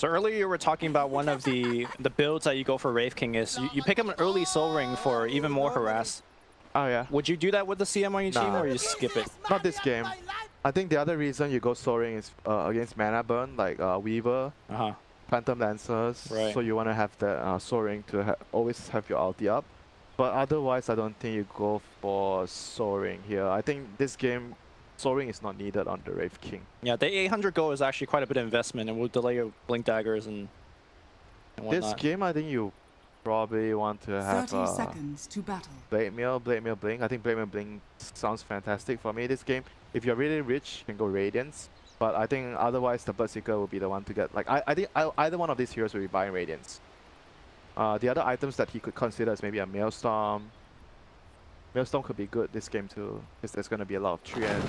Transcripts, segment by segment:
So earlier you were talking about one of the builds that you go for Wraith King is you pick up an early Soul Ring for even more harass. Oh yeah. Would you do that with the CM on your team, or you skip it? Not this game. I think the other reason you go Soul Ring is against mana burn, like Weaver, Phantom Lancers. Right. So you want to have the Soul Ring to always have your ulti up. But otherwise, I don't think you go for Soul Ring here. I think this game, Soul Ring is not needed on the Wraith King. Yeah, the 800 gold is actually quite a bit of investment, and will delay your Blink Daggers and whatnot. This game, I think you probably want to have 30 seconds to battle. Blade Mail Blink. I think Blade Mail Blink sounds fantastic for me. This game, if you're really rich, you can go Radiance. But I think otherwise, the Bloodseeker will be the one to get. Like I think either one of these heroes will be buying Radiance. The other items that he could consider is maybe a Maelstrom. Maelstrom could be good this game too, because there's going to be a lot of treant.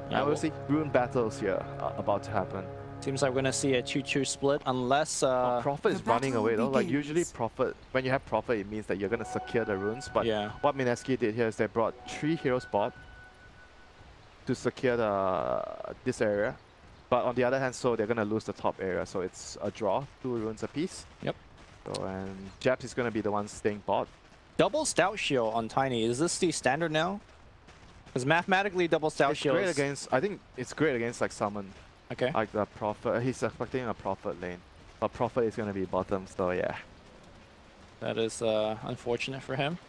And we'll see rune battles here about to happen. Seems like we're going to see a 2-2 split unless... Prophet is running away though. Like usually Prophet, when you have Prophet, it means that you're going to secure the runes. But what Mineski did here is they brought 3 heroes bot to secure this area. But on the other hand, so they're going to lose the top area. So it's a draw, 2 runes apiece. Yep. So, and Japs is going to be the one staying bot. Double Stout Shield on Tiny. Is this the standard now? Because mathematically, double Stout Shield great against, I think it's great against like Summon. Okay. Like the Prophet. He's expecting a Prophet lane. But Prophet is going to be bottom, so yeah. That is unfortunate for him.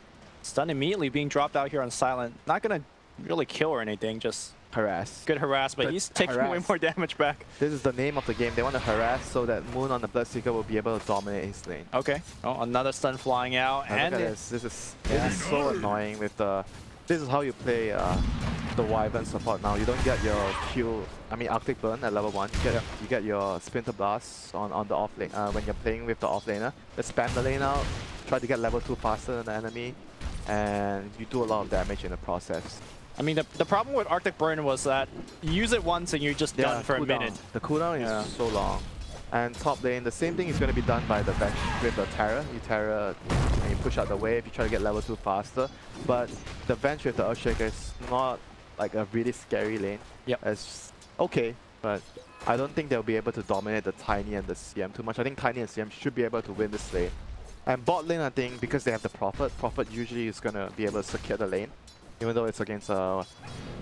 Stun immediately being dropped out here on Silent. Not going to really kill or anything, just... harass. Good harass, but he's taking way more damage back. This is the name of the game. They want to harass so that Moon on the Bloodseeker will be able to dominate his lane. Okay. Oh, another stun flying out. Now and this is so annoying with the... This is how you play the Wyvern support now. You don't get your Q... I mean Arctic Burn at level 1. You get your Splinter Blast on the off lane. When you're playing with the off laner. Just spam the lane out. Try to get level 2 faster than the enemy. And you do a lot of damage in the process. I mean, the problem with Arctic Burn was that you use it once and you're just done for a minute. The cooldown is so long. And top lane, the same thing is going to be done by the bench with the Terra. You Terra, and you push out the wave, you try to get level 2 faster. But the bench with the Earthshaker is not like a really scary lane. Yep. It's okay, but I don't think they'll be able to dominate the Tiny and the CM too much. I think Tiny and CM should be able to win this lane. And bot lane, I think, because they have the Prophet usually is going to be able to secure the lane. Even though it's against the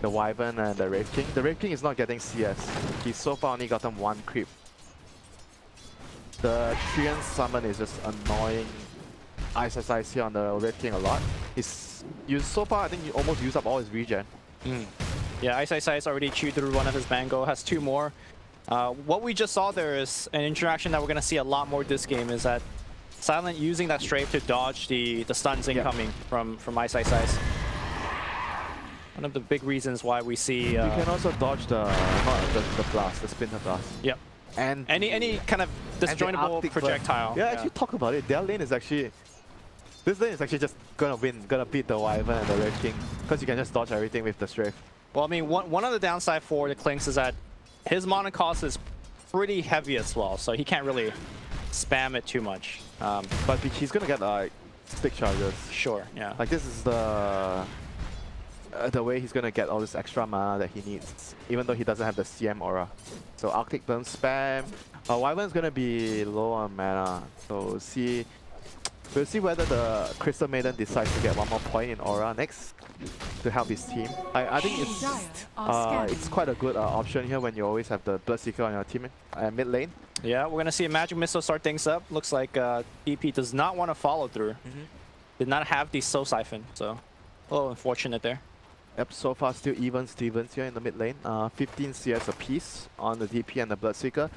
Wyvern and the Wraith King. The Wraith King is not getting CS. He's so far only gotten 1 creep. The Treant summon is just annoying. Ice here on the Wraith King a lot. So far, I think you almost used up all his regen. Yeah, Ice already chewed through one of his mango, has 2 more. What we just saw there is an interaction that we're going to see a lot more this game, is that Silent using that strafe to dodge the stuns incoming from Ice. One of the big reasons why we see... you can also dodge the blast, the Splinter Blast. Yep. And any kind of disjointable projectile. Yeah, actually talk about it. Their lane is actually... This lane is actually just gonna beat the Wyvern and the Wraith King. Because you can just dodge everything with the strafe. Well, I mean, one of the downside for the Clinks is that his mana cost is pretty heavy as well. So he can't really spam it too much. But he's gonna get like stick charges. Sure, yeah. Like this is the way he's gonna get all this extra mana that he needs, even though he doesn't have the CM aura. So Arctic Burn spam. Wyvern's gonna be low on mana, so we'll see whether the Crystal Maiden decides to get 1 more point in aura next to help his team. I think it's quite a good option here when you always have the Bloodseeker on your team mid lane. Yeah, we're gonna see a Magic Missile start things up. Looks like DP does not want to follow through. Did not have the Soul Siphon, so a little unfortunate there. Yep, so far still even Stevens here in the mid lane. 15 CS apiece on the DP and the Bloodseeker.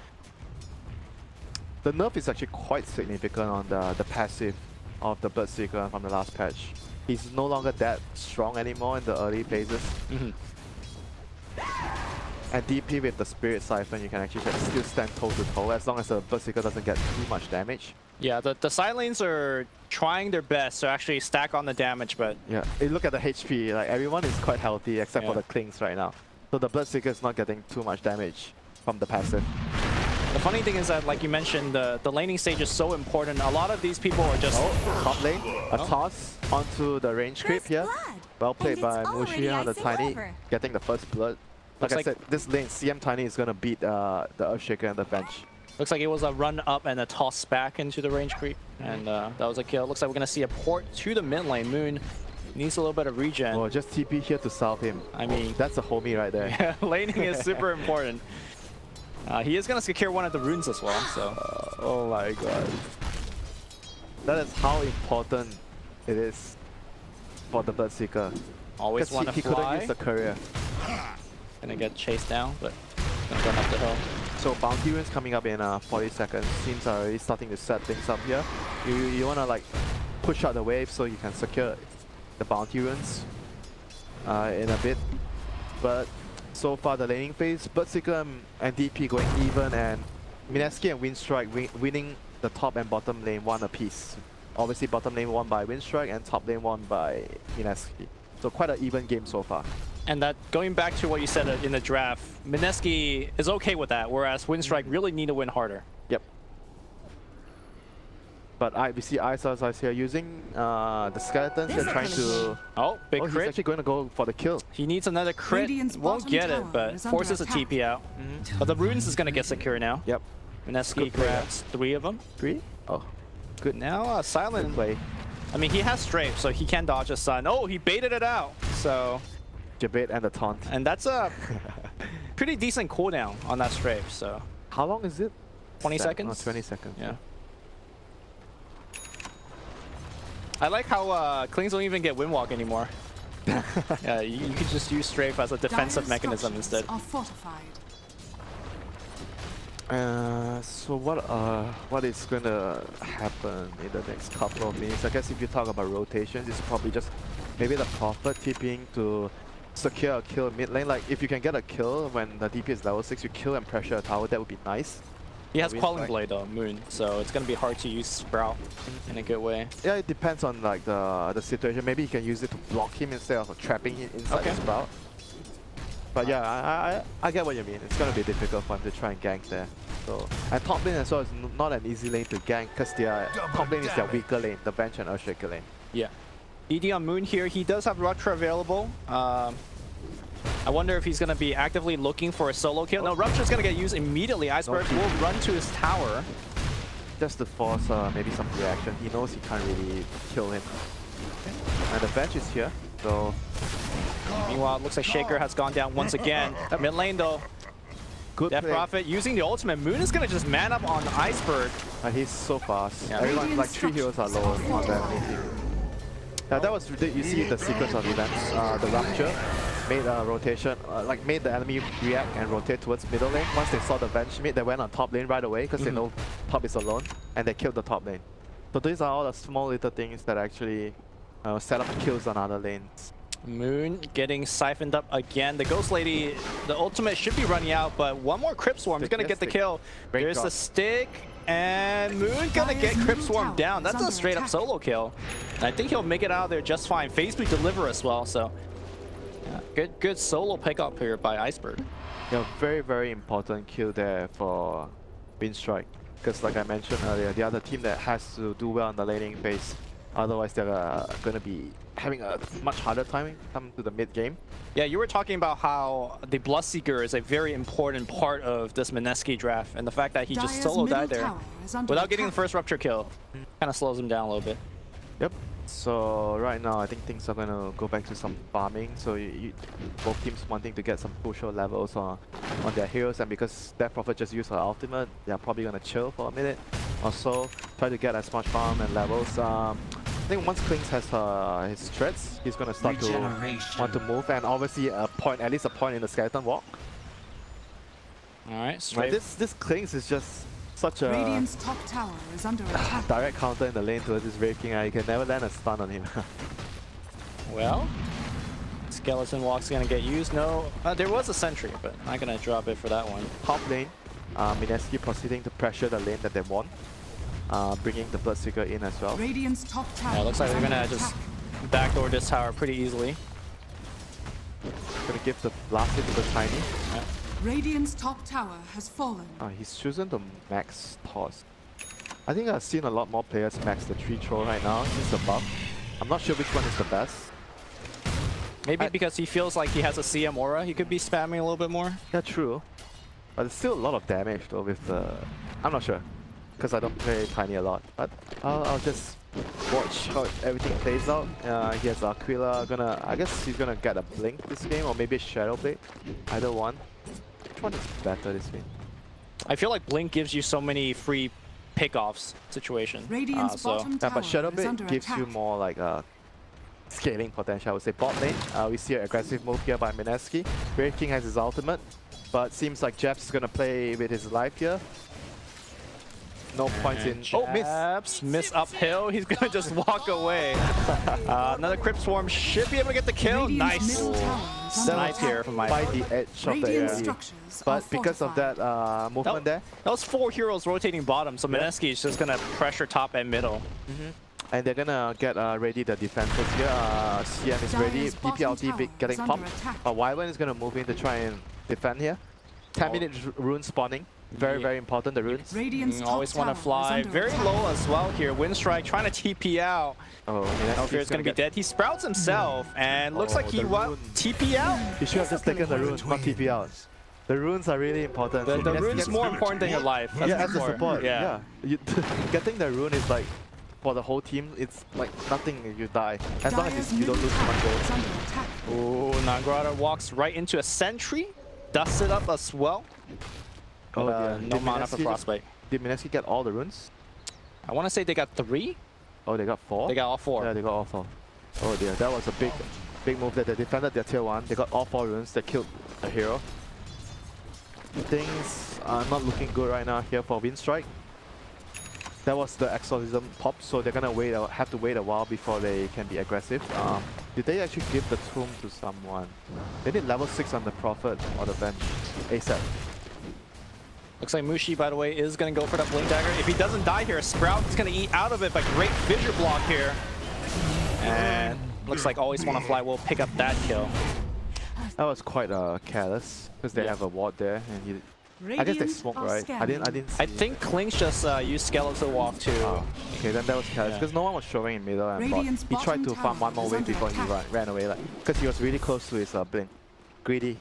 The nerf is actually quite significant on the passive of the Bloodseeker from the last patch. He's no longer that strong anymore in the early phases. And DP with the Spirit Siphon, you can actually still stand toe to toe as long as the Bloodseeker doesn't get too much damage. Yeah, the side lanes are trying their best to actually stack on the damage, but... Yeah, look at the HP, like everyone is quite healthy except for the Clinks right now. So the Bloodseeker is not getting too much damage from the passive. The funny thing is that, like you mentioned, the laning stage is so important. A lot of these people are just... top lane, a toss onto the range creep here. Well played by Mushi on the Tiny, getting the first blood. Like I said, this lane, CM Tiny is gonna beat the Earthshaker and the bench. Looks like it was a run up and a toss back into the range creep, and that was a kill. Looks like we're gonna see a port to the mid lane. Moon needs a little bit of regen. Oh, just TP here to salve him. I mean, that's a homie right there. Yeah, laning is super important. He is gonna secure one of the runes as well. So, oh my god, that is how important it is for the Bloodseeker. Always want to fly. He couldn't use the courier. Gonna get chased down, but gonna run up the hill. So bounty runes coming up in 40 seconds. Teams are already starting to set things up here. You wanna like push out the wave so you can secure the bounty runes in a bit. But so far the laning phase, Bloodseeker and DP going even, and Mineski and Windstrike winning the top and bottom lane one apiece. Obviously bottom lane won by Windstrike and top lane won by Mineski. So quite an even game so far. And that, going back to what you said in the draft, Mineski is okay with that, whereas Windstrike really need to win harder. Yep. But we see Ice here using the skeletons. They're trying to... Oh, big crit. He's actually going to go for the kill. He needs another crit. Won't get it, but forces a TP out. But the runes is going to get secure now. Yep. Mineski grabs 3 of them. 3? Oh, good. Now Silent play. I mean, he has strafe, so he can dodge a stun. Oh, he baited it out. So... Bait and the taunt. And that's a pretty decent cooldown on that strafe, so... How long is it? 20 seconds? Oh, 20 seconds. Yeah. I like how Klings don't even get Windwalk anymore. Yeah, you could just use strafe as a defensive mechanism instead. So what is going to happen in the next couple of minutes? I guess if you talk about rotations, it's probably just maybe the Prophet TPing to secure a kill mid lane. Like if you can get a kill when the DP is level 6, you kill and pressure a tower, that would be nice. He has Quelling Blade though, Moon, so it's gonna be hard to use Sprout in a good way. Yeah, it depends on like the situation. Maybe you can use it to block him instead of trapping him inside the Sprout. But yeah, I get what you mean. It's gonna be difficult for him to try and gank there. So, and top lane as well is not an easy lane to gank because their top lane is their weaker lane, the bench and Earthshaker lane. Yeah. ED on Moon here, he does have Rupture available. I wonder if he's going to be actively looking for a solo kill. No, Rupture's going to get used immediately. Iceberg will run to his tower. Just to force maybe some reaction. He knows he can't really kill him. And the bench is here, so... Meanwhile, it looks like Shaker has gone down once again. Mid lane though. Good Death play. Prophet using the ultimate. Moon is going to just man up on Iceberg. He's so fast. Yeah. Everyone, like 3 heroes are low on the enemy team. That was, you see the sequence of events. The Rupture made a rotation, made the enemy react and rotate towards middle lane. Once they saw the bench mid, they went on top lane right away because they know top is alone, and they killed the top lane. So these are all the small little things that actually set up kills on other lanes. Moon getting siphoned up again. The Ghost Lady, the ultimate should be running out, but one more Crypt Swarm is going to get the kill. There's the stick, and Moon gonna get Crypt Swarm down. That's a straight up solo kill. And I think he'll make it out of there just fine. Phase Boot deliver as well, so yeah, good solo pickup here by Iceberg. Yeah, very, very important kill there for Windstrike. Because like I mentioned earlier, the other team that has to do well on the laning phase. Otherwise, they're going to be having a much harder time come to the mid game. Yeah, you were talking about how the Bloodseeker is a very important part of this Mineski draft, and the fact that he just solo died there without getting the first Rupture kill kind of slows him down a little bit. Yep. So right now, I think things are going to go back to some farming. So both teams wanting to get some crucial levels on their heroes, and because Death Prophet just used her ultimate, they're probably going to chill for a minute or so, try to get as much farm and levels. I think once Klings has his threads, he's going to start to want to move, and obviously at least a point in the skeleton walk. Alright, this Klings is just such a top tower is under attack. direct counter in the lane towards this Wraith King. You can never land a stun on him. Well, skeleton walk's going to get used. No, there was a sentry, but not going to drop it for that one. Top lane, Mineski proceeding to pressure the lane that they want. Bringing the Bloodseeker in as well. Radiant's top tower. Yeah, looks like they're gonna just backdoor this tower pretty easily. Gonna give the blast hit to the Tiny. Yeah. Radiant's top tower has fallen. He's chosen the max toss. I think I've seen a lot more players max the tree troll right now since the buff. I'm not sure which one is the best. Maybe because he feels like he has a CM aura, he could be spamming a little bit more. Yeah, true. But it's still a lot of damage though with the... I'm not sure. Because I don't play Tiny a lot. But I'll just watch how everything plays out. He has Aquila. I guess he's gonna get a Blink this game, or maybe a Shadow Blade. Either one. Which one is better this game? I feel like Blink gives you so many free pickoffs situation. But Shadow Blade gives you more like scaling potential, I would say. Bot lane, we see an aggressive move here by Mineski. Brave King has his ultimate, but seems like Jeff's gonna play with his life here. No points in. Oh, miss uphill. He's gonna just walk away. Another Crypt Swarm should be able to get the kill. Nice. Nice here from my by the edge of the area. But because of that movement there, that was 4 heroes rotating bottom. So Mineski is just gonna pressure top and middle. And they're gonna get ready the defenses here. CM is ready. PPLT getting popped. Wyvern is gonna move in to try and defend here. 10-minute rune spawning. Very important, the runes. Always want to fly. Very low as well here. Windstrike trying to TP out. Oh, Fear is going to be dead. He sprouts himself and looks like he wants TP out. You should have just taken the runes, not TP out. The runes are really important. The rune's more important than your life. That's as a support. Yeah. Getting the rune is like, for the whole team, it's like nothing if you die. As long as you don't lose too much gold. Oh, Nangrata walks right into a sentry. Dusts it up as well. Oh, no mana for Frostbite. Did Mineski get all the runes? I want to say they got 3. Oh, they got 4? They got all 4. Yeah, they got all 4. Oh dear, that was a big move that they defended their tier 1. They got all 4 runes. They killed a hero. Things are not looking good right now here for Windstrike. That was the Exorcism pop, so they're gonna have to wait a while before they can be aggressive. Did they actually give the tomb to someone? They need level 6 on the Prophet or the bench ASAP. Looks like Mushi, by the way, is going to go for that Blink Dagger. If he doesn't die here, Sprout is going to eat out of it, but great fissure block here. And looks like Always Wanna Fly will pick up that kill. That was quite careless, because they have a ward there, and I guess they smoked, right? I didn't see. I think Kling's just used Skeletal Walk too. Oh, okay, then that was careless, because no one was showing in middle and bot. He tried to farm one more wave before he ran away, because he was really close to his Blink. Greedy.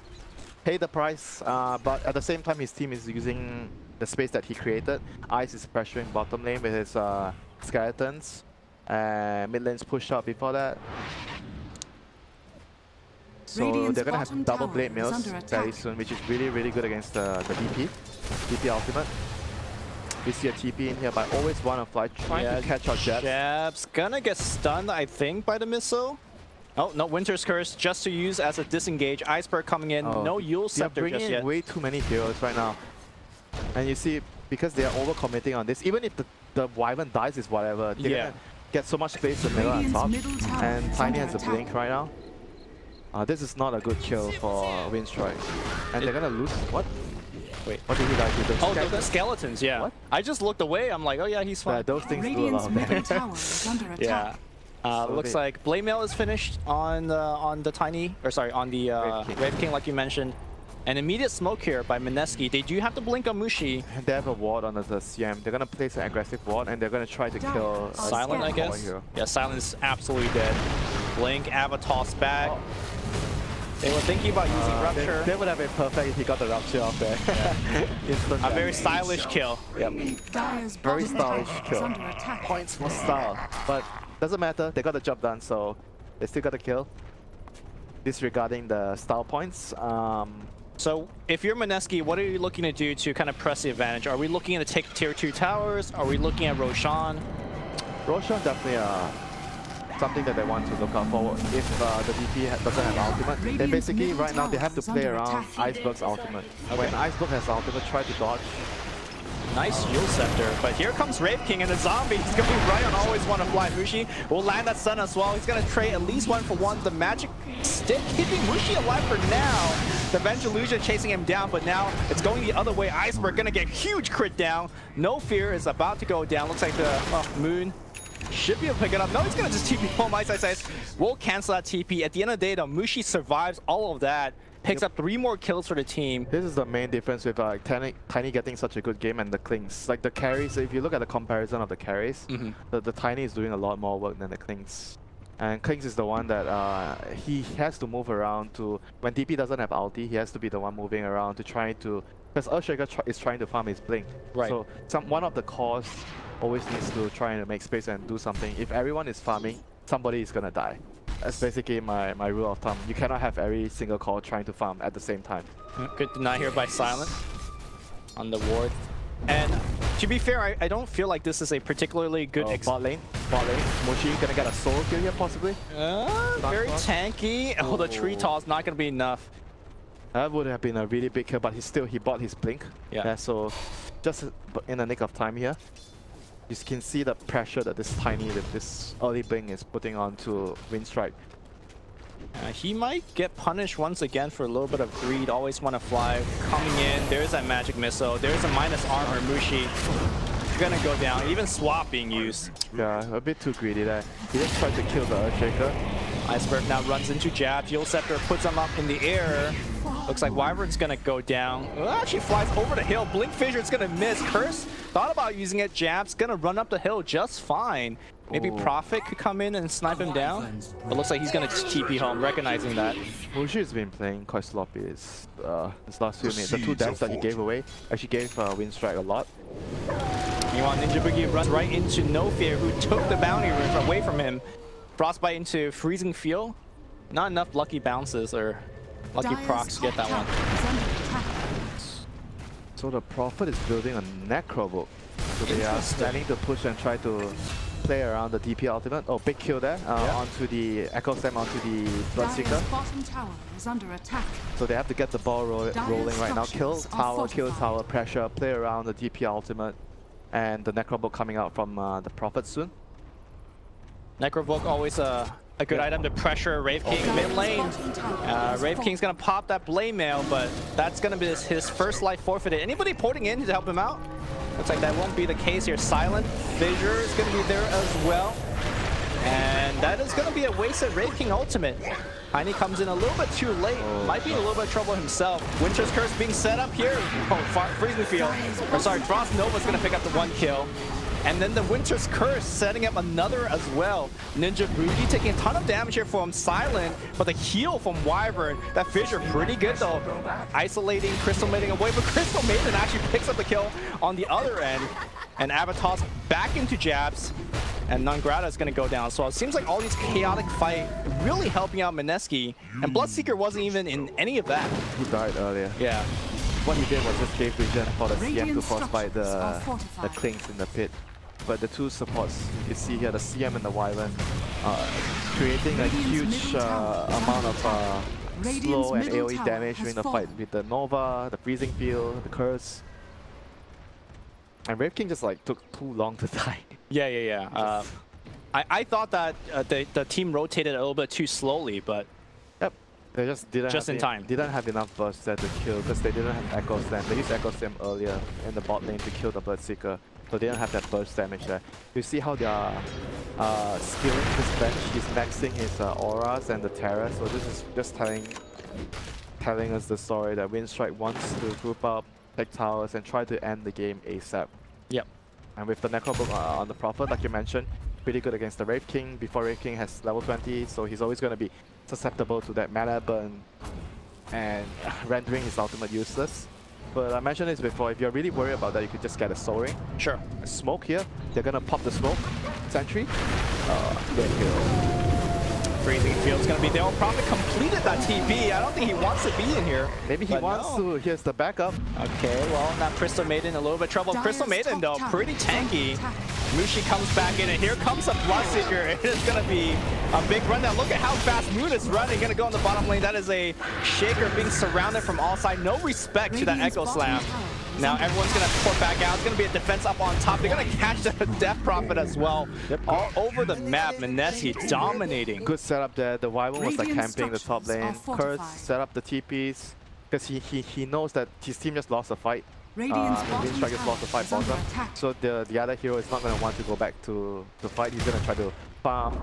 Pay the price, but at the same time his team is using the space that he created. Ice is pressuring bottom lane with his skeletons, and mid lane's pushed out before that. So they're gonna have double blade mills very soon, which is really good against the DP ultimate. We see a TP in here, but Always Wanna Fly trying to catch out Jabs. Jabs gonna get stunned, I think, by the missile. Oh, no, Winter's Curse just to use as a disengage. Iceberg coming in, no Yule Scepter just yet. They're bringing in way too many heroes right now. And you see, because they are over-committing on this, even if the Wyvern dies is whatever, they're gonna get so much space in the middle and top. And Tiny has a Blink right now. This is not a good kill for Windstrike. And they're gonna lose, what? Wait, what did he die to? The skeletons, yeah. What? I just looked away, I'm like, oh yeah, he's fine. Yeah, those things do a lot of damage. Looks like Blade Mail is finished on the Tiny, or sorry, on the Wave King, like you mentioned. An immediate smoke here by Mineski. They do have to blink on Mushi. And they have a ward on the CM. They're gonna place an aggressive ward and they're gonna try to kill Silent, I guess. Yeah, Silent's absolutely dead. Blink, Ava toss back. They were thinking about using Rupture. They would have been perfect if he got the Rupture off there. A very stylish kill. Yep. Very stylish kill. Points for style. But doesn't matter, they got the job done, so they still got the kill. Disregarding the style points. So if you're Mineski, what are you looking to do to kind of press the advantage? Are we looking to take tier 2 towers? Are we looking at Roshan? Roshan definitely something that they want to look out for. If the DP doesn't have ultimate, then basically right now they have to play around Iceberg's ultimate. When Iceberg has ultimate, try to dodge. Nice Yule Scepter, but here comes Wraith King and the zombie. He's going right on Always Wanna Fly. Mushi will land that stun as well. He's going to trade at least 1-for-1. The magic stick keeping Mushi alive for now. The Vengelusia chasing him down, but now it's going the other way. Iceberg going to get huge crit down. No Fear is about to go down. Looks like the Moon should be able to pick it up. No, he's going to just TP home. Ice. We'll cancel that TP. At the end of the day, though, Mushi survives all of that. Picks up 3 more kills for the team. This is the main difference with Tiny getting such a good game and the Klings. Like the carries, if you look at the comparison of the carries, the Tiny is doing a lot more work than the Klings. And Kings is the one that he has to move around to, when DP doesn't have ulti, he has to be the one moving around to try to, because Earthshaker is trying to farm his blink. Right. So one of the cores always needs to try and make space and do something. If everyone is farming, somebody is gonna die. That's basically my rule of thumb. You cannot have every single core trying to farm at the same time. Good deny here by Silent on the ward. And to be fair, I don't feel like this is a particularly good bot lane. MuShi gonna get a solo kill here possibly. Very tanky. Oh, the tree toss not gonna be enough. That would have been a really big kill, but he bought his blink. Yeah. So just in the nick of time here, you can see the pressure that this early blink is putting onto Windstrike. He might get punished once again for a little bit of greed. Always want to fly. Coming in, there's that magic missile. There's a minus armor. MuShi gonna go down. Even swap being used. Yeah, a bit too greedy there. He just tried to kill the Earthshaker. Iceberg now runs into jab. Fuel Scepter puts him up in the air. Looks like Wyvern's gonna go down. Actually flies over the hill. Blink Fissure's gonna miss. Curse thought about using it. Jab's gonna run up the hill just fine. Maybe Prophet could come in and snipe him down. But looks like he's gonna TP home, recognizing that. MuShi has been playing quite sloppy this last few minutes. The 2 deaths that he gave away actually gave Windstrike a lot. Meanwhile, Ninja Boogie runs right into No Fear, who took the bounty away from him. Frostbite into Freezing Field. Not enough lucky bounces or lucky procs to get that one. So the Prophet is building a Necrobook. So they are planning to push and try to play around the DP ultimate. Oh, big kill there onto the Echo Slam, onto the Bloodseeker. Bottom tower is under attack. So they have to get the ball rolling right now. Kill tower, pressure, play around the DP ultimate, and the Necrobook coming out from the Prophet soon. Necrovoke always a good item to pressure Wraith King mid lane. Wraith King's gonna pop that Blade Mail, but that's gonna be his first life forfeited. Anybody porting in to help him out? Looks like that won't be the case here. Silent Fissure is gonna be there as well. And that is gonna be a wasted Wraith King ultimate. Heine comes in a little bit too late. Might be in a little bit of trouble himself. Winter's Curse being set up here. Freezing Field. Or sorry, Frost Nova's gonna pick up the 1 kill. And then the Winter's Curse setting up another as well. Ninja Boogie taking a ton of damage here from Silent, but the heal from Wyvern, that Fissure pretty good though. Isolating, Crystal Maiden away, but Crystal Maiden actually picks up the kill on the other end. And Avatar's back into jabs, and Nungrata is gonna go down. So it seems like all these chaotic fight really helping out Mineski, and Bloodseeker wasn't even in any of that. He died earlier. Yeah. What he did was just gave vision for the CM to frostbite the Klings in the pit. But the 2 supports, you can see here, the CM and the Wyvern, creating a huge amount of slow and AoE damage during the fight with the Nova, the Freezing Field, the Curse. And Wraith King just like took too long to die. Yeah. I thought that the team rotated a little bit too slowly, but yep, they just didn't have enough burst there to kill because they didn't have Echo Slam. They used Echo Slam earlier in the bot lane to kill the Bloodseeker. So they don't have that burst damage there. You see how they are skilling this bench. He's maxing his auras and the terror. So this is just telling us the story that Windstrike wants to group up, take towers, and try to end the game ASAP. Yep. And with the Necrobook on the Prophet, like you mentioned, pretty good against the Wraith King. Before Wraith King has level 20, so he's always going to be susceptible to that mana burn and rendering his ultimate useless. But I mentioned this before, if you're really worried about that, you could just get a Soul Ring. Sure. A smoke here, they're gonna pop the smoke. Sentry. Good kill. Freezing Field's gonna be there. Oh, Prophet completed that TP. I don't think he wants to be in here. Maybe he wants to. Here's the backup. Okay, well, now Crystal Maiden a little bit trouble. Crystal Maiden, though, pretty tanky. MuShi comes back in, and here comes a Bloodseeker. It is gonna be a big run now. Look at how fast Moon is running. Gonna go in the bottom lane. That is a Shaker being surrounded from all sides. No respect to that Echo Slam. Now everyone's gonna port back out. It's gonna be a defense up on top. They're gonna catch the Death Prophet as well. Yep. All over the map. Mineski dominating. Good setup there. The Wyvern was like camping the top lane. Curse set up the TPs because he knows that his team just lost a fight. Windstrike just lost the fight bottom. So the other hero is not gonna want to go back to fight. He's gonna try to farm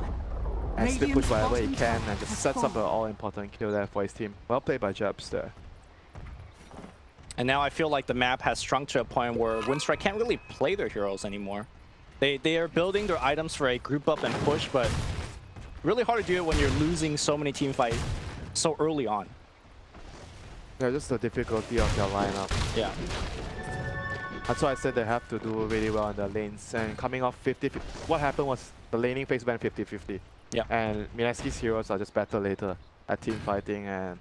and split push wherever he can and just sets up an all-important kill there for his team. Well played by Jabs there. And now I feel like the map has shrunk to a point where Windstrike can't really play their heroes anymore. They are building their items for a group up and push, but really hard to do it when you're losing so many team fights so early on. Yeah, just the difficulty of their lineup. Yeah. That's why I said they have to do really well in the lanes. And coming off 50, what happened was the laning phase went 50-50. Yeah. And Mineski's heroes are just better later at team fighting, and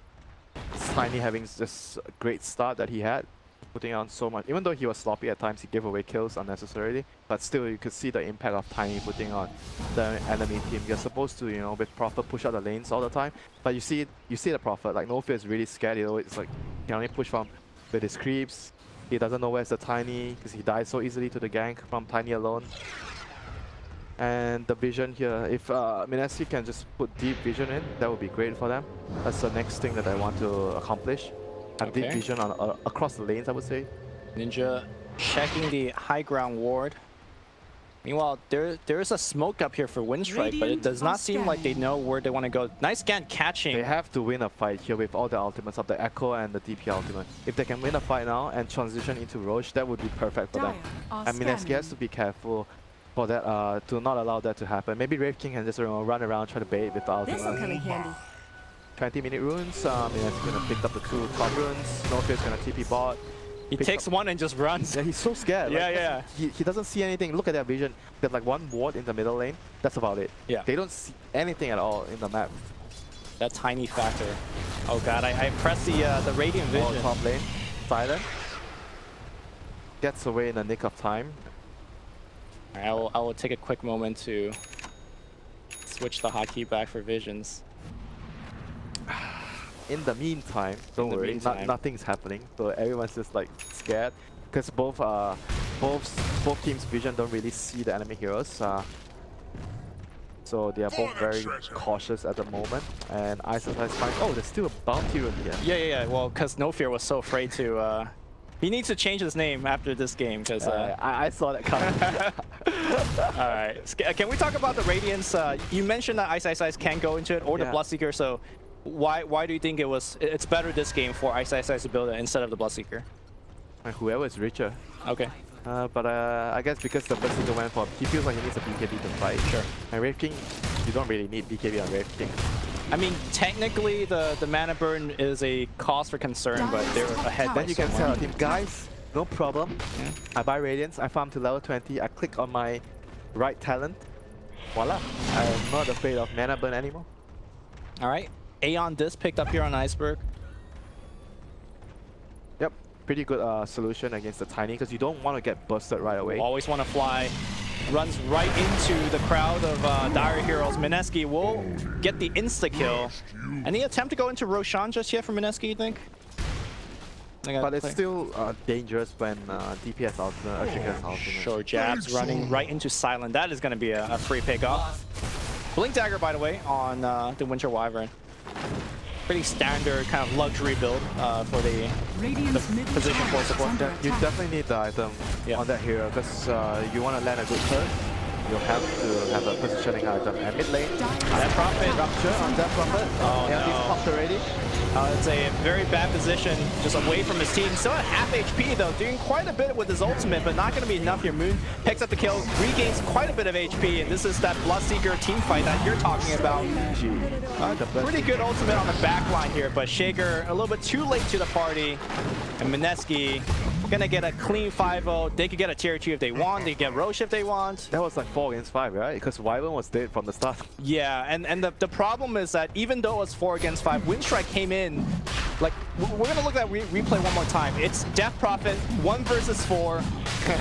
Tiny having just a great start that he had, putting on so much. Even though he was sloppy at times, he gave away kills unnecessarily, but still you could see the impact of Tiny putting on the enemy team. You're supposed to, you know, with Prophet push out the lanes all the time, but you see the Prophet, like No Fear is really scared. You know, it's like he can only push from with his creeps. He doesn't know where's the Tiny because he dies so easily to the gank from Tiny alone. And the vision here, if Mineski can just put deep vision in, that would be great for them. That's the next thing that I want to accomplish. Have deep vision on across the lanes, I would say. Ninja checking the high ground ward. Meanwhile, there is a smoke up here for Windstrike, but it does not seem like they know where they want to go. Nice Gant catching. They have to win a fight here with all the ultimates of the Echo and the DP ultimate. If they can win a fight now and transition into Roche, that would be perfect for them. And Mineski has to be careful for that, to not allow that to happen. Maybe Wraith King can just run around, try to bait with the ultimate. This'll come in handy. 20-minute runes, Mineski's gonna pick up the 2 top runes. No Fear's gonna TP bot. He takes one and just runs. Yeah, he's so scared. Yeah, like, he doesn't see anything. Look at their vision. There's like one ward in the middle lane. That's about it. Yeah. They don't see anything at all in the map. That Tiny factor. Oh god, I pressed the Radiant Vision. Oh, top lane. Silent. Gets away in the nick of time. I will take a quick moment to switch the hotkey back for visions. In the meantime, don't worry, nothing's happening. So everyone's just like scared because both teams' vision don't really see the enemy heroes. So they are both very cautious at the moment. And Ice is fine. Oh, there's still a bounty rune here. Yeah. Well, because No Fear was so afraid to. He needs to change his name after this game because I saw that coming. All right, can we talk about the Radiance? You mentioned that Ice can go into it or the Bloodseeker. So why do you think it's better this game for Ice to build it instead of the Bloodseeker? Whoever is richer. Okay. But I guess because the Bloodseeker went for, he feels like he needs a BKB to fight. Sure. And Wraith King, you don't really need BKB on Wraith King. I mean, technically the mana burn is a cause for concern, but they're ahead. Then you can tell the team, guys, no problem. Yeah. I buy Radiance, I farm to level 20, I click on my right talent. Voila. I'm not afraid of mana burn anymore. All right. Aeon Disc picked up here on Iceberg. Yep, pretty good solution against the Tiny because you don't want to get bursted right away. Always want to fly. Runs right into the crowd of Dire Heroes. Mineski will get the insta-kill. Any attempt to go into Roshan just yet from Mineski, you think? But it's still dangerous when DPS ultimate, Ashika's ultimate. Sure, jabs running right into Silent. That is going to be a free pick-off. Blink Dagger, by the way, on the Winter Wyvern. Pretty standard kind of luxury build for the position for support. You definitely need the item on that hero because you want to land a good turn. You'll have to have a positioning item. And mid lane, that Prophet Rupture on that Prophet. Oh yeah, he's popped already. It's a very bad position, just away from his team. Still at half HP though, doing quite a bit with his ultimate, but not going to be enough here. Moon picks up the kill, regains quite a bit of HP, and this is that Bloodseeker team fight that you're talking about. Pretty good ultimate on the back line here, but Shaker a little bit too late to the party, and Mineski gonna get a clean 5-0. They could get a tier 2 if they want. They could get Roche if they want. That was like 4 against 5, right? Because Wyvern was dead from the start. Yeah, and the problem is that even though it was 4 against 5, Windstrike came in. Like, we're gonna look at that replay one more time. It's Death Prophet 1 versus 4,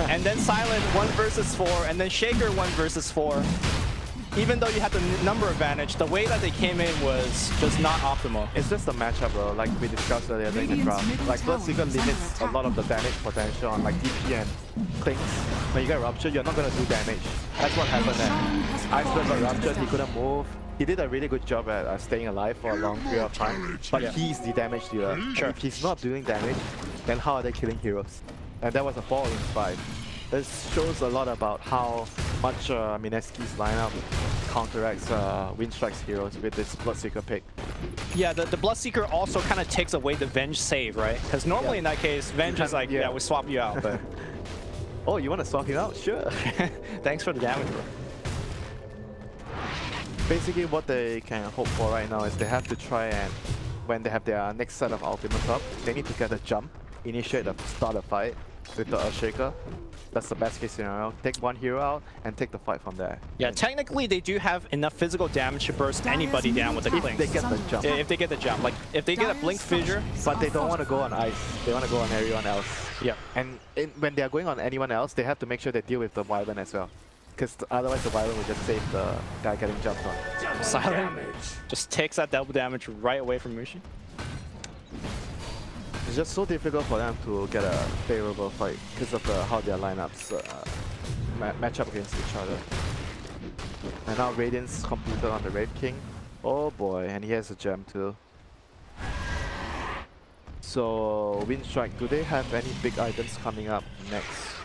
and then Silent 1 versus 4, and then Shaker 1 versus 4. Even though you had the number advantage, the way that they came in was just not optimal. It's just a matchup, bro. Like we discussed earlier in the draft. Like Bloodseeker limits a lot of the damage potential on like DP and things. When you get Rupture, you're not gonna do damage. That's what happened there. Iceberg got ruptured, he couldn't move. He did a really good job at staying alive for a long period of time. But he's the damage dealer. Sure. If he's not doing damage, then how are they killing heroes? And that was a 4 against 5. This shows a lot about how much Mineski's lineup counteracts Windstrike's heroes with this Bloodseeker pick. Yeah, the Bloodseeker also kind of takes away the Venge save, right? Because normally in that case, Venge is like, yeah, we swap you out. But oh, you want to swap him out? Sure. Thanks for the damage, bro. Basically, what they can hope for right now is they have to try and, when they have their next set of ultimates up, they need to get a jump, initiate the start a fight with the Earthshaker. That's the best case scenario. Take one hero out and take the fight from there. Yeah, technically they do have enough physical damage to burst anybody down with a blink. If they get the jump. If they get the jump. Like, if they get a blink fissure. But they don't want to go on ice. They want to go on everyone else. Yeah. And when they are going on anyone else, they have to make sure they deal with the Wyvern as well. Because otherwise the Wyvern will just save the guy getting jumped on. Silent just takes that double damage right away from MuShi. It's just so difficult for them to get a favorable fight because of how their lineups match up against each other. And now Radiant's completed on the Wraith King. Oh boy, and he has a gem too. So Wind Strike, do they have any big items coming up next?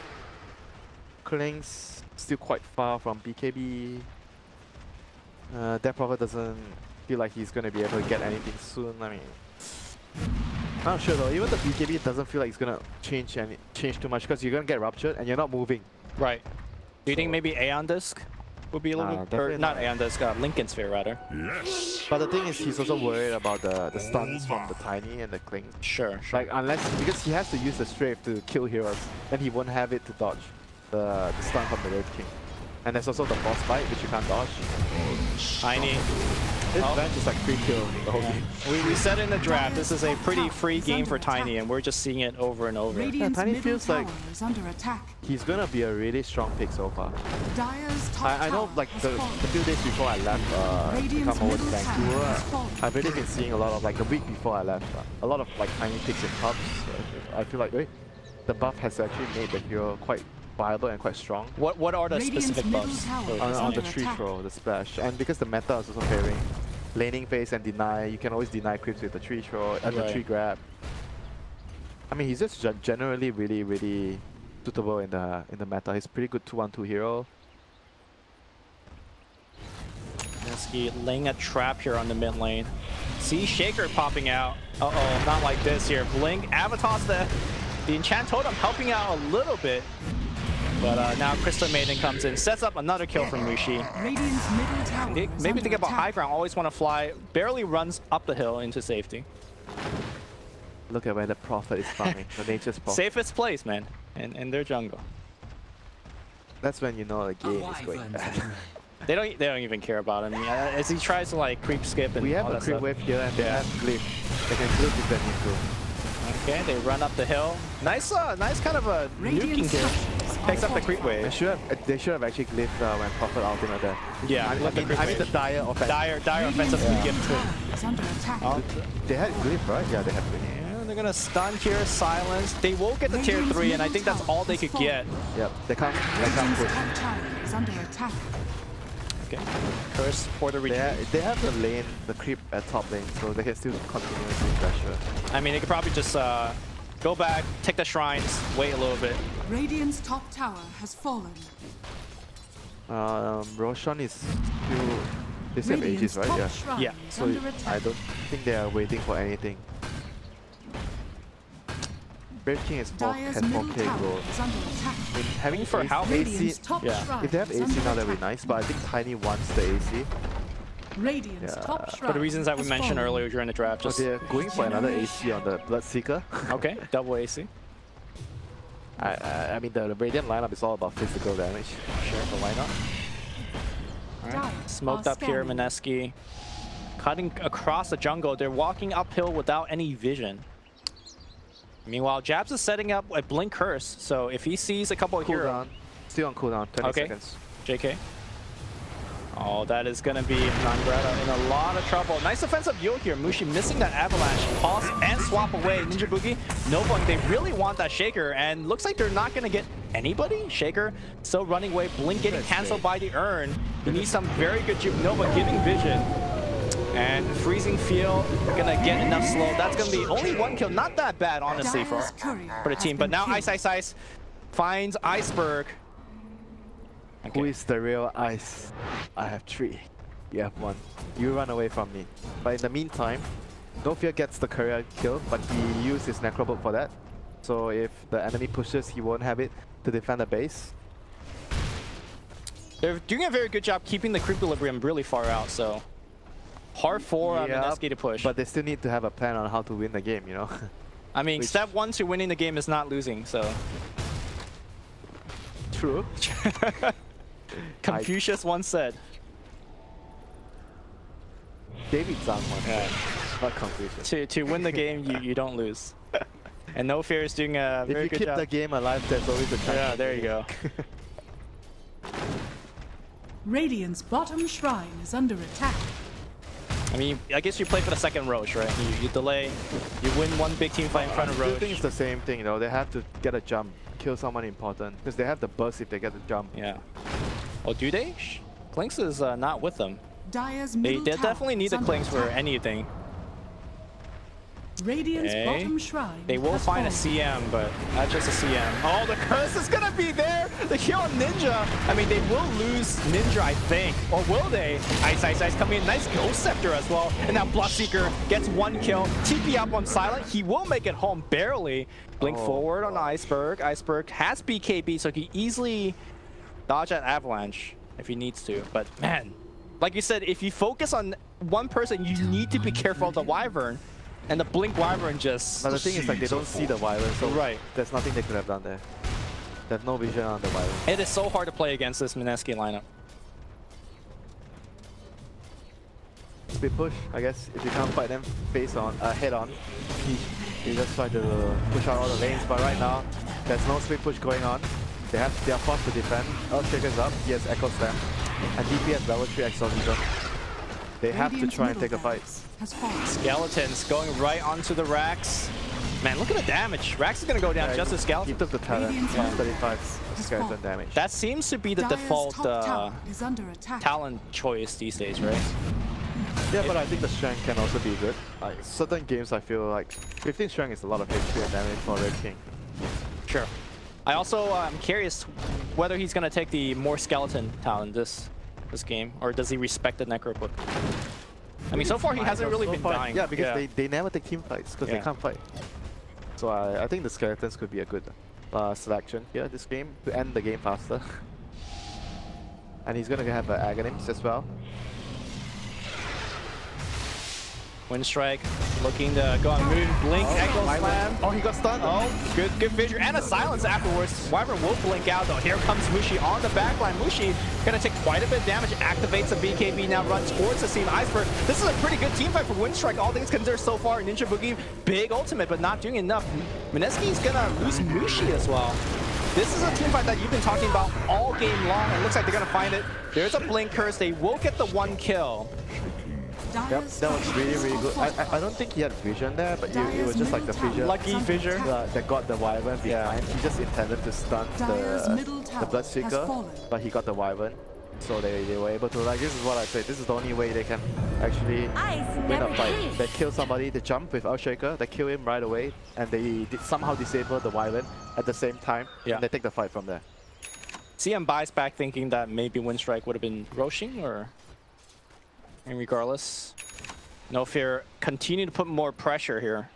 Kling's still quite far from BKB. Death Prophet doesn't feel like he's going to be able to get anything soon. I mean, I'm not sure though. Even the BKB doesn't feel like it's gonna change too much because you're gonna get ruptured and you're not moving. Right. Do you think maybe Aeon Disc would be a little bit, or not Aeon Disc, Lincoln Sphere rather? Yes. But the thing is, he's also worried about the stuns from the Tiny and the Kling. Sure. Like because he has to use the Strafe to kill heroes, and he won't have it to dodge the stun from the Wraith King. And there's also the boss fight, which you can't dodge. Tiny. This bench is like free kill the whole game. We said in the draft, this is a pretty free game for Tiny, and we're just seeing it over and over. Yeah, Tiny feels like he's gonna be a really strong pick so far. I know, like the few days before I left to come over to Vancouver, I've really been seeing a lot of, like the week before I left, a lot of like Tiny picks in pubs. I feel like, wait, the buff has actually made the hero quite viable and quite strong. What are the specific buffs? On the tree throw, the splash, and because the meta is also favoring laning phase and deny, you can always deny creeps with the tree throw and the tree grab. I mean, he's just generally really suitable in the meta. He's a pretty good 2-1-2 hero. Mineski laying a trap here on the mid lane. See Shaker popping out. Uh-oh, not like this here. Blink, Avatar's the Enchant Totem helping out a little bit. But now Crystal Maiden comes in, sets up another kill from MuShi. Maybe to get about high ground, always want to fly, barely runs up the hill into safety. Look at where the Prophet is farming, the Nature's Prophet. Safest place, man, in their jungle. That's when you know the game is going bad. They don't even care about him. As he tries to like creep skip and we have all a that creep stuff. wave here and they have glyph. They can glyph if they need to. Okay, they run up the hill. Nice kind of a nuking here. Picks up the creep wave. They should have actually glyphed when Prophet ultimate there. Yeah, I mean the dire offensive. Dire offensive gift. They had glyph, right? Yeah, they had glyph. Yeah, they're gonna stun here, silence. They will get the tier 3, and I think that's all they could get. Yep, they can't push. Okay, curse for the retreat. They have the lane, the creep at top lane, so they can still continue with pressure. I mean, they could probably just go back, take the shrines, wait a little bit. Radiant's top tower has fallen. Roshan is still... They still have ages, right? Yeah. So I don't think they are waiting for anything. Brave King has 4k gold. I mean, having for AC, if they have AC now, that would be nice, but I think Tiny wants the AC. For the reasons that we mentioned earlier during the draft. Just they're going for another AC on the Bloodseeker. Okay, double AC. I mean, the Radiant lineup is all about physical damage. Sure, but why not? Alright, smoked up here, Mineski. Cutting across the jungle. They're walking uphill without any vision. Meanwhile, Jabs is setting up a Blink Curse, so if he sees a couple of heroes... Still on cooldown, 20 seconds. JK. Oh, that is going to be Nangreta in a lot of trouble. Nice offensive Yo here. MuShi missing that Avalanche. Pause and swap away. Ninja Boogie, Nova, they really want that Shaker, and looks like they're not going to get anybody. Shaker still running away. Blink getting cancelled by the Urn. You need some very good juke. Nova giving vision. And Freezing Field gonna get enough slow. That's gonna be only one kill. Not that bad, honestly, for the team. But now Ice finds Iceberg. Okay. Who is the real Ice? I have 3. You have 1. You run away from me. But in the meantime, No Fear gets the career kill, but he used his Necrobolt for that. So if the enemy pushes, he won't have it to defend the base. They're doing a very good job keeping the creep equilibrium really far out, so hard for Mineski to push. But they still need to have a plan on how to win the game, you know? I mean, step 1 to winning the game is not losing, so. True. Confucius once said. David Zhang once said, not Confucius. To win the game, you don't lose. And No Fear is doing a very good job. If you keep the game alive, there's always a chance. Yeah, there you go. Radiant's bottom shrine is under attack. I mean, I guess you play for the second Roche, right? You delay, you win one big team fight in front of Roche. I think it's the same thing, you know. They have to get a jump, kill someone important, because they have the burst if they get the jump. Yeah. Oh, do they? Clinks is not with them. Dire's They middle definitely need the tower is Clinks under for attack. anything. Radiant's bottom shrine They will has find a fallen. CM, but not just a CM. Oh, the curse is gonna be there! The kill on Ninja! I mean, they will lose Ninja, I think. Or will they? Ice coming in. Nice Ghost Scepter as well. And now Bloodseeker gets 1 kill. TP up on Silent. He will make it home, barely. Blink forward on Iceberg. Iceberg has BKB, so he can easily dodge that Avalanche if he needs to. But man, like you said, if you focus on one person, you need to be careful of the Wyvern. And the Blink Wyvern just... But the thing is, like, they don't see the Wyvern, so right. There's nothing they could have done there. There's no vision on the Wyvern. It is so hard to play against this Mineski lineup. Split push, I guess. If you can't fight them face on, head on, you just try to push out all the lanes. But right now, there's no split push going on. They are forced to defend. Earthshaker's up. He has Echo Slam. And DP has level 3 Exorcism. They have to try and take a fight. Skeletons going right onto the Rax. Man, look at the damage. Rax is going to go down just as Skeleton. He took the talent. 35 skeleton damage. That seems to be the default talent choice these days, right? Yeah, but I think the strength can also be good. Like certain games, I feel like 15 strength is a lot of HP and damage for Red King. Sure. I also am curious whether he's going to take the more skeleton talent this game, or does he respect the Necroput? I mean, so far he hasn't really been dying. Yeah, because they never take team fights because they can't fight. So I think the skeletons could be a good selection here this game to end the game faster. And he's gonna have an Aghanim's as well. Windstrike looking to go on move. Blink, Echo Slam. Oh, he got stunned. Oh, good vision. And a silence afterwards. Wyvern will blink out though. Here comes MuShi on the backline. MuShi gonna take quite a bit of damage. Activates a BKB, now runs towards the Steam Iceberg. This is a pretty good team fight for Windstrike. All things considered so far. Ninja Boogie, big ultimate, but not doing enough. Mineski's gonna lose MuShi as well. This is a team fight that you've been talking about all game long. It looks like they're gonna find it. There's a blink curse. They will get the 1 kill. Yep, that was really, really good. I don't think he had vision there, but it was just like the fissure. Lucky fissure. That got the Wyvern behind. He just intended to stun the Bloodseeker, but he got the Wyvern. So they were able to, like, this is what I said, this is the only way they can actually win a fight. They kill somebody, they jump with Earthshaker, they kill him right away, and they somehow disable the Wyvern at the same time, and they take the fight from there. CM buys back thinking that maybe Windstrike would have been Roshing, or... And regardless, No Fear continue to put more pressure here.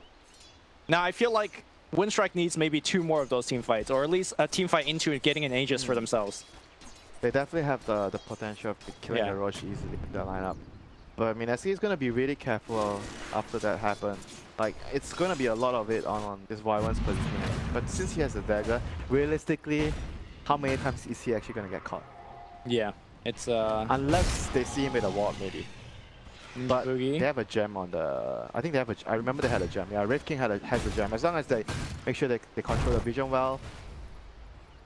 Now I feel like Windstrike needs maybe 2 more of those team fights, or at least a team fight into it, getting an Aegis for themselves. They definitely have the potential of killing the Roche easily in their lineup. But I mean, Mineski is going to be really careful after that happens. Like, it's going to be a lot of it on this Wyvern's positioning. But since he has a dagger, realistically, how many times is he actually going to get caught? Yeah, it's... Unless they see him with a ward, maybe. But Boogie. they have a gem on the... I think they have a... I remember they had a gem. Yeah, Red King has a gem. As long as they make sure they control the vision well,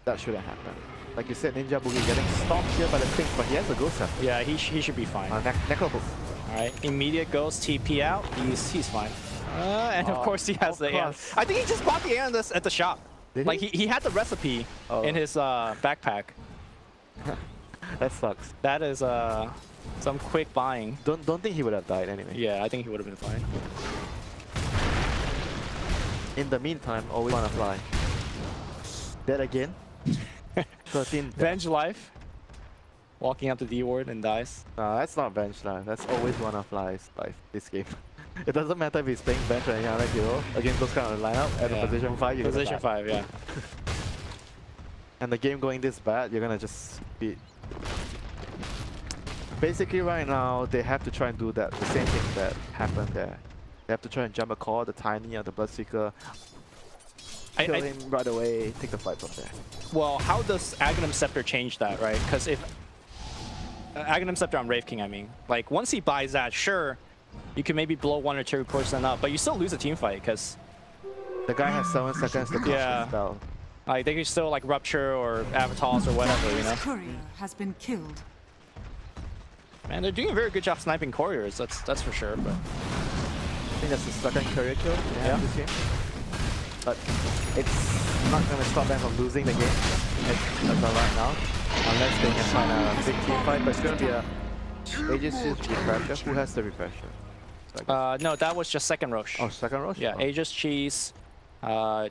that shouldn't happen. Like you said, Ninja Boogie getting stopped here by the thing, but he has a Ghost Scepter. Yeah, he should be fine. Necrobook. Alright, immediate Ghost, TP out. He's fine. And of course he has the Aeon. I think he just bought the Aeon at the shop. Did like he had the recipe in his backpack. That sucks. That is some quick buying. Don't think he would have died anyway. Yeah, I think he would have been fine. In the meantime, always wanna fly. Dead again. 13. Venge life. Walking out the D ward and dies. That's not Venge life. That's always wanna fly's life. This game. It doesn't matter if he's playing Venge or any other hero against those kind of lineup at the position 5. You're position 5, yeah. And the game going this bad, you're gonna just beat. Basically, right now, they have to try and do that, the same thing that happened there. They have to try and jump a core, the Tiny or the Bloodseeker, kill him right away, take the fight from there. Well, how does Aghanim Scepter change that, right? Because if Aghanim Scepter on Wraith King, I mean, like once he buys that, sure, you can maybe blow 1 or 2% up, but you still lose a team fight because the guy has 7 seconds to cast his spell. Like they can still like rupture or avatars or whatever, you know. Courier has been killed. Man, they're doing a very good job sniping couriers. That's for sure. But I think that's the second courier kill this game. But it's not gonna stop them from losing the game as of right now, unless they can find a big team fight. But it's gonna be a Aegis refresher. Who has the refresher? No, that was just second Roche. Oh, second Roche? Yeah, Aegis, Cheese.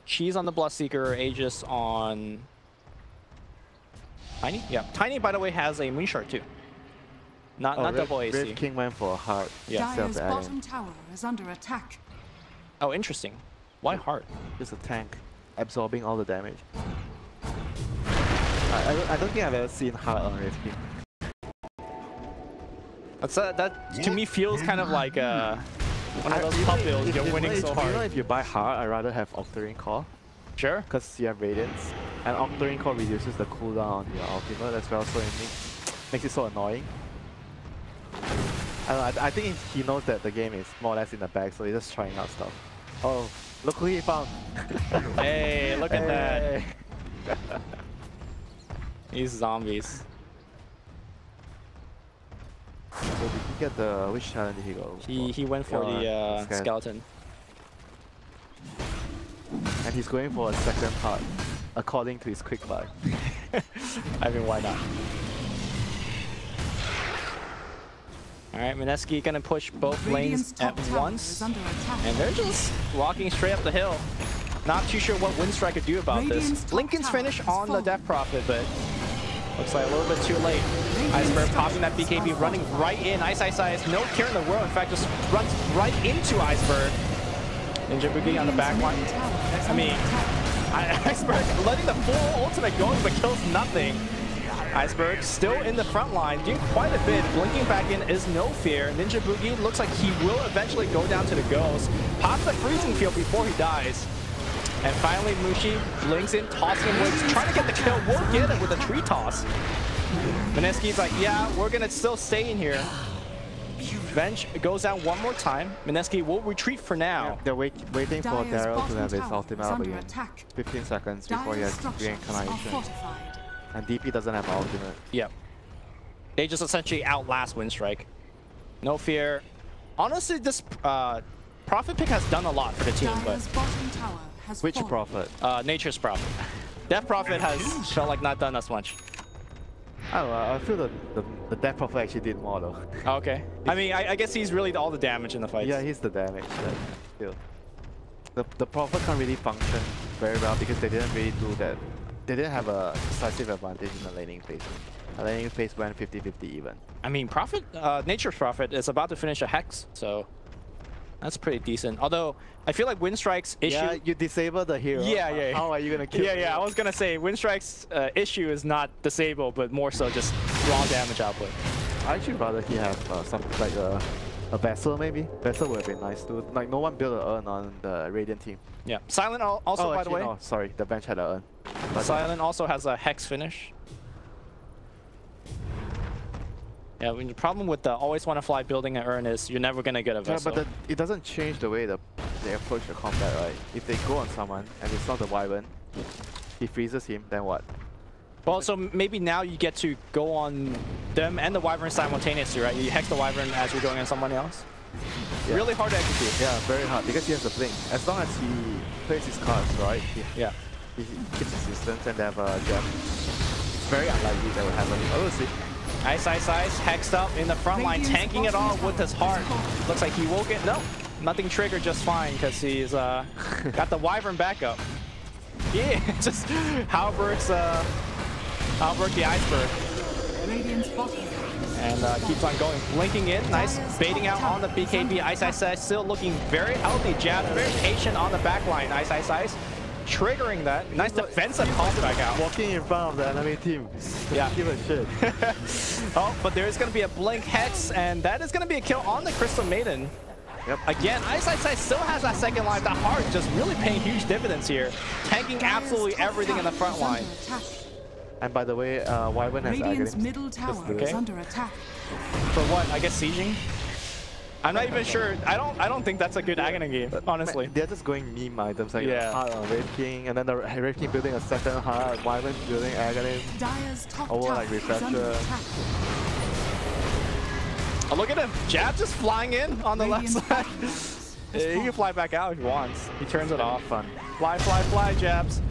Cheese on the Bloodseeker, Aegis on Tiny? Yeah. Tiny, by the way, has a Moonshard too. Not double AC. Red King went for a heart. Yeah. Dire's bottom tower is under attack. Oh, interesting. Why heart? Just a tank absorbing all the damage. I don't think I've ever seen heart on Red King. That to me feels kind of like one of those pub builds. You're winning so hard. You know, if you buy heart, I'd rather have Octarine Core. Sure. Because you have Radiance. And Octarine Core reduces the cooldown on your ultimate as well, so it makes it so annoying. I think he knows that the game is more or less in the bag, so he's just trying out stuff. Oh, look who he found! Hey, look at that! These zombies. So did he get the... which talent did he go for? He went for the skeleton. And he's going for a second heart, according to his quick buy. I mean, why not? Alright, Mineski gonna push both lanes at once. And they're just walking straight up the hill. Not too sure what Windstrike could do about this. Lincoln's finish on the Death Prophet, but looks like a little bit too late. Iceberg popping that BKB, running right in. Ice no care in the world. In fact, just runs right into Iceberg. Ninja Boogie on the back line. I mean, Iceberg letting the full ultimate go, but kills nothing. Iceberg still in the front line, doing quite a bit. Blinking back in is no fear. Ninja Boogie looks like he will eventually go down to the ghost. Pops the freezing field before he dies. And finally, Mushi blinks in, tossing him with, trying to get the kill. We'll get it with a tree toss. Mineski's like, yeah, we're gonna still stay in here. Venge goes down one more time. Mineski will retreat for now. Yeah, they're waiting for Daryl to have his ultimate up again. 15 seconds before he has reincarnation. And DP doesn't have ultimate. Yep. They just essentially outlast Windstrike. No fear. Honestly, this Prophet pick has done a lot for the team, but... Which Prophet? Nature's Prophet. Death Prophet has felt like not done as much. I don't know, I feel the Death Prophet actually did more though. Okay. I mean, I guess he's really all the damage in the fight. Yeah, he's the damage. Still. The Prophet can't really function very well because they didn't really do that. They didn't have a decisive advantage in the laning phase. The laning phase went 50-50 even. I mean, Prophet, Nature's Prophet is about to finish a Hex, so that's pretty decent. Although, I feel like Windstrike's issue... Yeah, you disable the hero. Yeah. How are you going to kill him? Yeah, I was going to say, Windstrike's issue is not disable, but more so just raw damage output. I'd actually rather he have something like a Vessel maybe. Vessel would have been nice too. Like, no one built an urn on the Radiant team. Yeah. Silent also, by the way. No, sorry, the bench had an urn. But Silent also has a Hex finish. Yeah, the problem with the always want to fly building an urn is you're never going to get a Vessel. Yeah, but it doesn't change the way they approach the combat, right? If they go on someone and it's not the Wyvern, he freezes him, then what? Well, so maybe now you get to go on them and the Wyvern simultaneously, right? You hex the Wyvern as you're going on someone else. Yeah. Really hard to execute. Yeah, very hard because he has the blink. As long as he plays his cards, right? He keeps his distance and they have a gem. It's very unlikely that will happen. Oh, we'll see. Ice, hexed up in the front line, tanking it all with his heart. Looks like he will get, no, nothing triggered just fine because he's got the Wyvern backup. Yeah, just Halberg's the Iceberg. And keeps on going, blinking in, nice, baiting out on the BKB. Ice, still looking very healthy. Jab, very patient on the back line. Ice. triggering that. Nice defensive toss back out. Walking in front of the enemy team. Yeah. Give a shit. Oh, but there is going to be a Blink Hex, and that is going to be a kill on the Crystal Maiden. Yep. Again, Ice still has that second line. That heart just really paying huge dividends here. Tanking absolutely everything in the front line. And by the way, Wyvern has Radiant's Aghanim. middle tower is under attack. For what? I guess sieging? I'm not even sure. I don't think that's a good Aghanim game, honestly. They're just going meme items like Yeah. heart on Wraith King, and then the Wraith King building a second heart, Wyvern building Aghanim. Dire's top Oh, tower like is under refresher. attack. Oh, look at him. Jab just flying in on the left Radiant's side. bottom has Yeah, he can fallen. fly back out if he wants. He turns it off. Fun. Fly, fly, fly, jabs.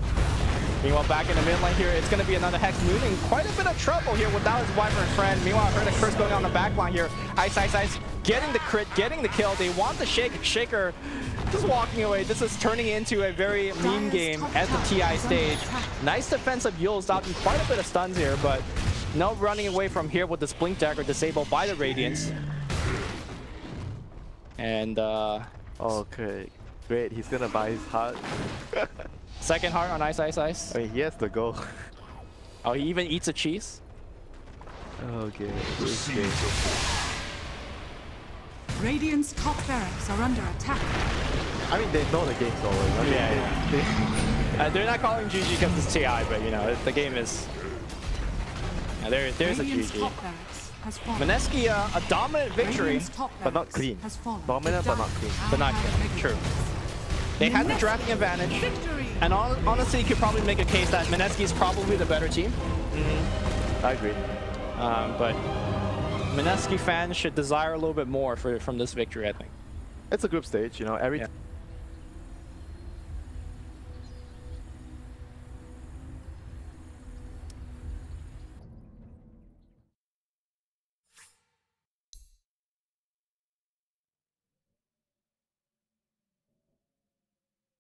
Meanwhile, back in the mid lane here, it's going to be another Hex moving. Quite a bit of trouble here without his Wyvern friend. Meanwhile, I heard a curse going on the back line here. Ice getting the crit, getting the kill. They want the Shaker just walking away. This is turning into a very meme game at the TI stage. Nice defensive Yules, stopping quite a bit of stuns here, but no running away from here with this Blink Dagger disabled by the Radiance. And Okay, great. He's gonna buy his heart. second heart on Ice. I mean, he has to go. Oh, he even eats a cheese? Okay. Radiant's top barracks are under attack. I mean, they know the game's over. I mean, Yeah, they're not calling GG because it's TI, but you know, the game is... there's a Radiant's GG. top barracks has fallen. Mineski, a dominant victory, Radiant's top but not barracks clean. has fallen. Dominant, but not clean. but not true. They had the drafting advantage, Victory. and honestly, you could probably make a case that Mineski is probably the better team. I agree. But Mineski fans should desire a little bit more from this victory, I think. It's a group stage, you know. Every Yeah.